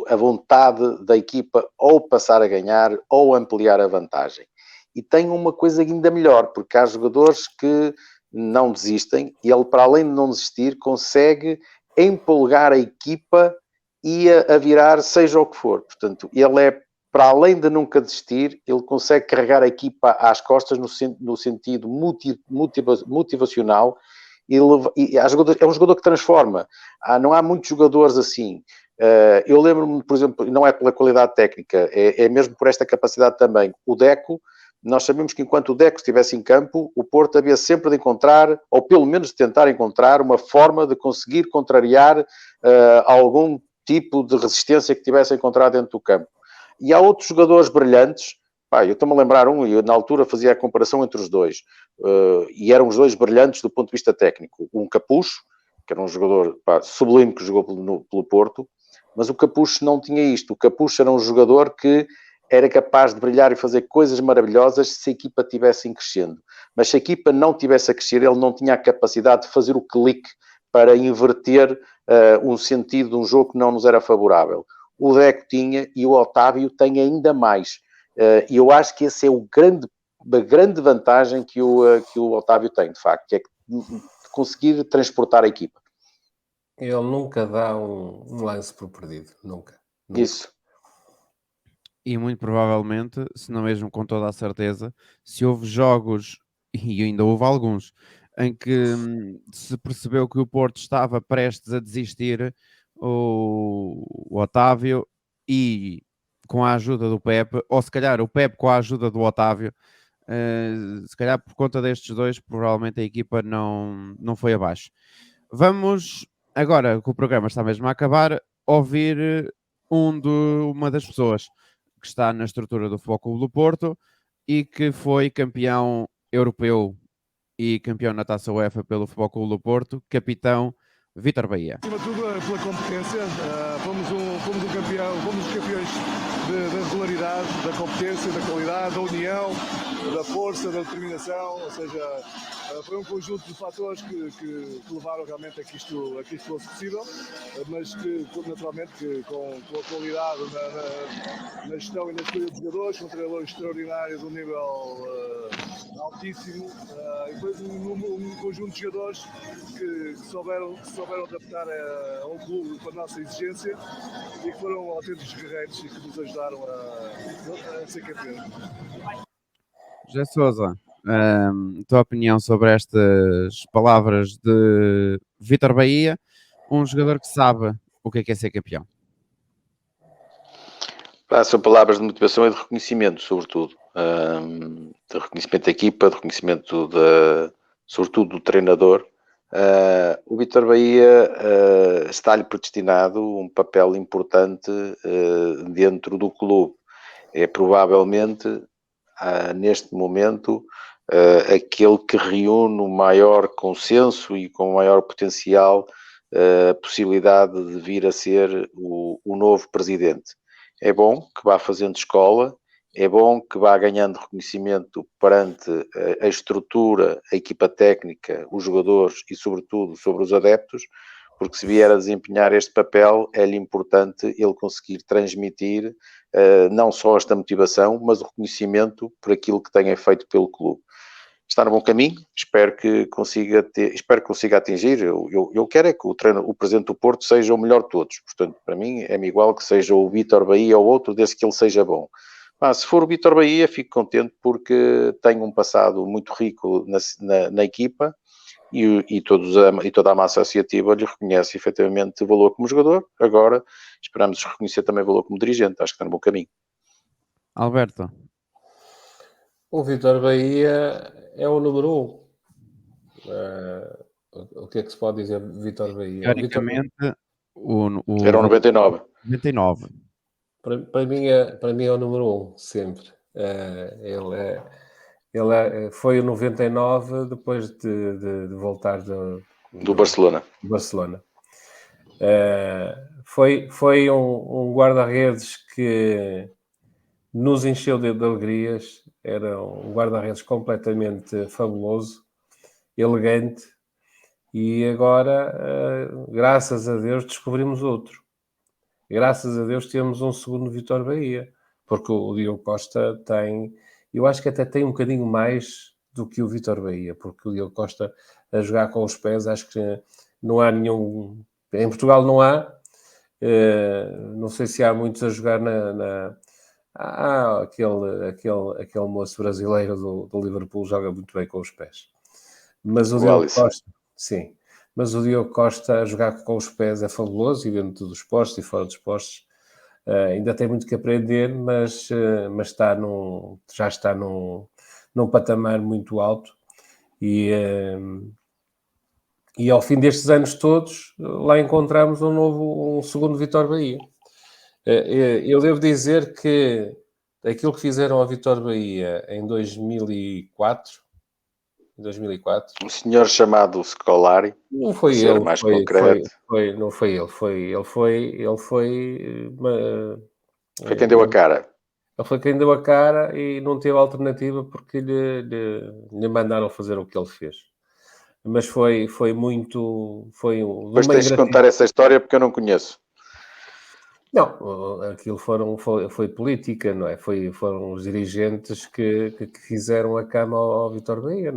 Speaker 5: a vontade da equipa ou passar a ganhar ou ampliar a vantagem. E tem uma coisa ainda melhor, porque há jogadores que não desistem e ele, para além de não desistir, consegue empolgar a equipa e a virar seja o que for. Portanto, ele é, para além de nunca desistir, ele consegue carregar a equipa às costas no sentido motivacional e é um jogador que transforma. Não há muitos jogadores assim. Eu lembro-me, por exemplo, não é pela qualidade técnica, é mesmo por esta capacidade também. O Deco, nós sabemos que enquanto o Deco estivesse em campo, o Porto havia sempre de encontrar, ou pelo menos de tentar encontrar, uma forma de conseguir contrariar algum tipo de resistência que tivesse encontrado dentro do campo. E há outros jogadores brilhantes. Eu estou-me a lembrar e eu na altura fazia a comparação entre os dois, e eram os dois brilhantes do ponto de vista técnico. Um Capucho, que era um jogador sublime que jogou pelo Porto, mas o Capucho não tinha isto. O Capucho era um jogador que era capaz de brilhar e fazer coisas maravilhosas se a equipa estivesse em crescendo. Mas se a equipa não estivesse a crescer, ele não tinha a capacidade de fazer o clique para inverter um sentido de um jogo que não nos era favorável. O Deco tinha e o Otávio tem ainda mais. E eu acho que esse é a grande vantagem que o Otávio tem, de facto, que é conseguir transportar a equipa.
Speaker 4: Ele nunca dá um lance por perdido. Nunca.
Speaker 5: Isso.
Speaker 2: E muito provavelmente, se não mesmo com toda a certeza, se houve jogos, e ainda houve alguns, em que se percebeu que o Porto estava prestes a desistir, o Otávio, e com a ajuda do Pepe, ou se calhar o Pepe com a ajuda do Otávio, se calhar por conta destes dois, provavelmente a equipa não foi abaixo. Vamos, agora que o programa está mesmo a acabar, ouvir uma das pessoas que está na estrutura do Futebol Clube do Porto e que foi campeão europeu e campeão na Taça UEFA pelo Futebol Clube do Porto, capitão Vítor Bahia.
Speaker 7: Acima de tudo, pela competência, fomos os campeões da regularidade, da competência, da qualidade, da união, da força, da determinação, ou seja, foi um conjunto de fatores que levaram realmente a que isto fosse possível, mas que naturalmente com a qualidade na gestão e na escolha dos jogadores, com um treinador extraordinário de um nível altíssimo, e depois um conjunto de jogadores que souberam adaptar a um clube com a nossa exigência e que foram autênticos guerreiros e que nos ajudaram a ser campeões.
Speaker 2: José Sousa, tua opinião sobre estas palavras de Vítor Bahia, um jogador que sabe o que é ser campeão?
Speaker 5: São palavras de motivação e de reconhecimento, sobretudo. De reconhecimento da equipa, de reconhecimento, sobretudo, do treinador. O Vítor Bahia está-lhe predestinado um papel importante dentro do clube. É provavelmente, neste momento, aquele que reúne o maior consenso e com o maior potencial a possibilidade de vir a ser o novo presidente. É bom que vá fazendo escola, é bom que vá ganhando reconhecimento perante a estrutura, a equipa técnica, os jogadores e, sobretudo, sobre os adeptos, porque se vier a desempenhar este papel, é-lhe importante ele conseguir transmitir não só esta motivação, mas o reconhecimento por aquilo que tenha feito pelo clube. Está no bom caminho, espero que consiga atingir. Eu quero é que o presidente do Porto seja o melhor de todos. Portanto, para mim, é-me igual que seja o Vítor Bahia ou outro, desde que ele seja bom. Se for o Vítor Bahia, fico contente porque tem um passado muito rico na equipa e toda a massa associativa lhe reconhece efetivamente valor como jogador. Agora, esperamos reconhecer também valor como dirigente. Acho que está no bom caminho.
Speaker 2: Alberto.
Speaker 4: O Vítor Bahia é o número 1. O que é que se pode dizer de Vítor Bahia?
Speaker 2: Teoricamente,
Speaker 5: Era o 99.
Speaker 2: 99.
Speaker 4: Para mim é o número 1, sempre. Ele foi o 99 depois de voltar
Speaker 5: do Barcelona.
Speaker 4: Foi um guarda-redes que nos encheu de alegrias. Era um guarda-redes completamente fabuloso, elegante, e agora, graças a Deus, descobrimos outro. Graças a Deus temos um segundo Vítor Bahia, porque o Diogo Costa eu acho que até tem um bocadinho mais do que o Vítor Bahia, porque o Diogo Costa a jogar com os pés, acho que não há nenhum... Em Portugal não há, não sei se há muitos a jogar aquele moço brasileiro do Liverpool joga muito bem com os pés. Mas o Diogo Costa, sim. Mas o Diogo Costa a jogar com os pés é fabuloso, e dentro dos postos e fora dos postos. Ainda tem muito que aprender, mas já está num patamar muito alto. E ao fim destes anos todos, lá encontramos um segundo Vítor Bahia. Eu devo dizer que aquilo que fizeram ao Vítor Bahia em 2004,
Speaker 5: um senhor chamado Scolari,
Speaker 4: não foi
Speaker 5: ser
Speaker 4: ele,
Speaker 5: mais concreto.
Speaker 4: Não foi ele, foi
Speaker 5: quem deu a cara.
Speaker 4: Ele foi quem deu a cara e não teve alternativa porque lhe mandaram fazer o que ele fez. Mas foi muito...
Speaker 5: Depois tens de contar essa história porque eu não conheço.
Speaker 4: Não, aquilo foi política, não é? Foram os dirigentes que fizeram a cama ao Vítor Bahia.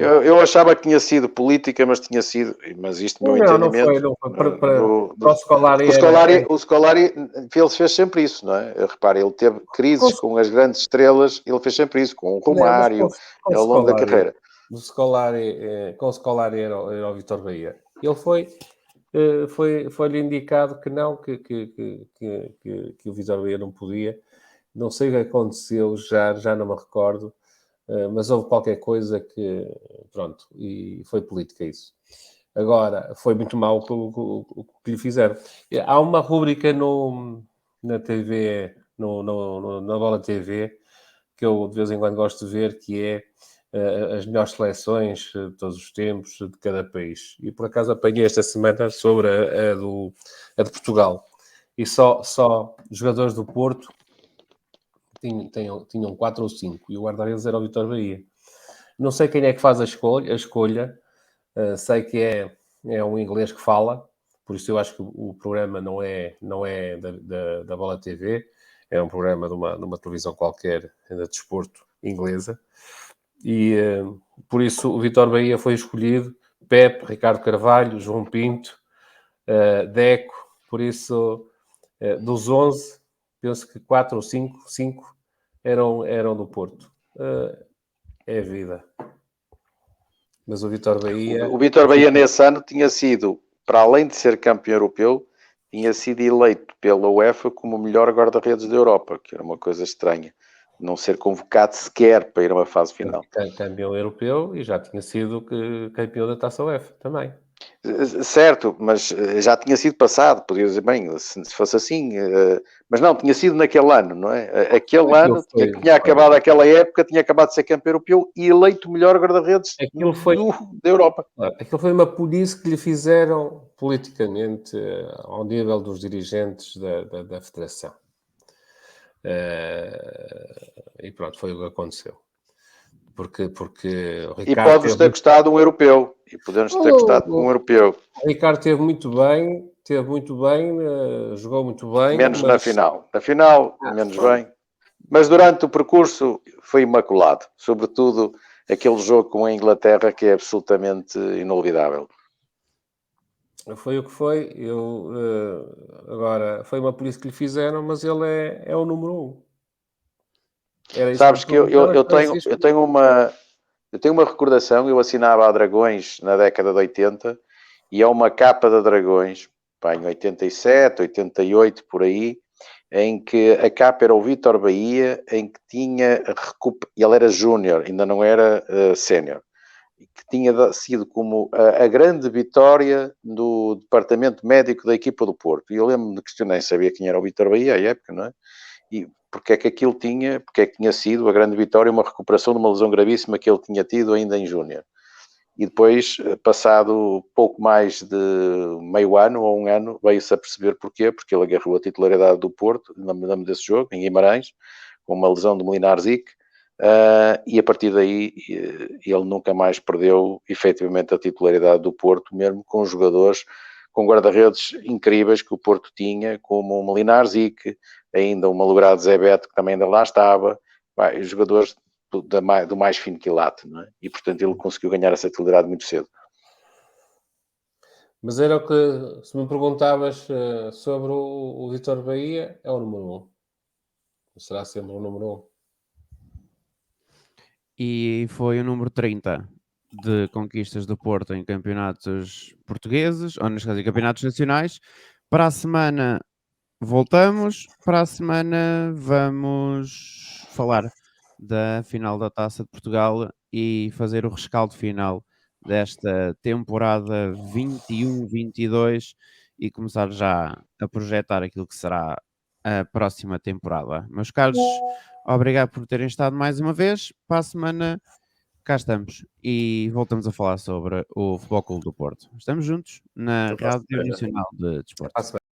Speaker 5: Eu achava que tinha sido política, mas isto no meu entendimento...
Speaker 4: Não foi. Para o Scolari...
Speaker 5: O Scolari, ele fez sempre isso, não é? Repare, ele teve crises com as grandes estrelas, ele fez sempre isso, com o Romário, ao longo da carreira.
Speaker 4: Com o Scolari era o Vítor Bahia. Ele foi-lhe indicado que não, que o Vítor Bahia não podia. Não sei o que aconteceu, já não me recordo, mas houve qualquer coisa que... Pronto, e foi política isso. Agora, foi muito mau o que lhe fizeram. Há uma rúbrica na TV, na Bola TV, que eu de vez em quando gosto de ver, que é as melhores seleções de todos os tempos de cada país. E por acaso apanhei esta semana sobre a de Portugal. E só jogadores do Porto tinham 4 ou 5. E o guarda-redes era o Vítor Bahia. Não sei quem é que faz a escolha. Sei que é um inglês que fala. Por isso eu acho que o programa não é da Bola TV. É um programa de uma televisão qualquer de desporto inglesa. E por isso o Vítor Bahia foi escolhido. Pepe, Ricardo Carvalho, João Pinto, Deco. Por isso, dos 11, penso que 4 ou 5 eram do Porto. É a vida. Mas o Vítor Bahia...
Speaker 5: O Vítor Bahia nesse ano tinha sido, para além de ser campeão europeu, tinha sido eleito pela UEFA como o melhor guarda-redes da Europa, que era uma coisa estranha. Não ser convocado sequer para ir a uma fase final.
Speaker 4: Campeão europeu e já tinha sido campeão da Taça UEFA também.
Speaker 5: Certo, mas já tinha sido passado, podia dizer, bem, se fosse assim, mas não, tinha sido naquele ano, não é? Aquele ano, tinha acabado aquela época, tinha acabado de ser campeão europeu e eleito o melhor guarda-redes da Europa.
Speaker 4: Aquilo foi uma polícia que lhe fizeram politicamente ao nível dos dirigentes da Federação. E pronto, foi o que aconteceu. Porque o Ricardo...
Speaker 5: E pode-vos ter gostado um europeu. E podemos ter gostado de um europeu.
Speaker 4: O Ricardo teve muito bem, jogou muito bem.
Speaker 5: Menos na final. Na final, menos bem. Mas durante o percurso foi imaculado. Sobretudo aquele jogo com a Inglaterra que é absolutamente inolvidável.
Speaker 4: Foi o que foi. Agora, foi uma polícia que lhe fizeram, mas ele é o número 1.
Speaker 5: Sabes que eu tenho uma recordação. Eu assinava a Dragões na década de 80 e é uma capa da Dragões, em 87, 88, por aí, em que a capa era o Vítor Bahia, em que tinha ele era júnior, ainda não era sénior, que tinha sido como a grande vitória do departamento médico da equipa do Porto. E eu lembro-me de questionar, sabia quem era o Vítor Bahia à época, não é? E porque é que aquilo tinha sido a grande vitória, uma recuperação de uma lesão gravíssima que ele tinha tido ainda em júnior. E depois, passado pouco mais de meio ano ou um ano, veio-se a perceber porquê, porque ele agarrou a titularidade do Porto, lembro-me desse jogo, em Guimarães, com uma lesão de Molinar Zic, e a partir daí ele nunca mais perdeu efetivamente a titularidade do Porto, mesmo com jogadores, com guarda-redes incríveis que o Porto tinha, como o Molinar Zic, ainda o malogrado Zé Beto, que também ainda lá estava, os jogadores do mais fino quilate, não é? E portanto ele conseguiu ganhar essa titularidade muito cedo.
Speaker 4: Mas era o que, se me perguntavas sobre o Vítor Bahia, é o número 1. Será sempre o número 1.
Speaker 2: E foi o número 30 de conquistas do Porto em campeonatos portugueses, ou neste caso em campeonatos nacionais. Para a semana voltamos, para a semana vamos falar da final da Taça de Portugal e fazer o rescaldo final desta temporada 21-22 e começar já a projetar aquilo que será a próxima temporada. Meus caros, obrigado por terem estado mais uma vez. Para a semana cá estamos e voltamos a falar sobre o Futebol Clube do Porto. Estamos juntos na Rádio Nacional de Desporto.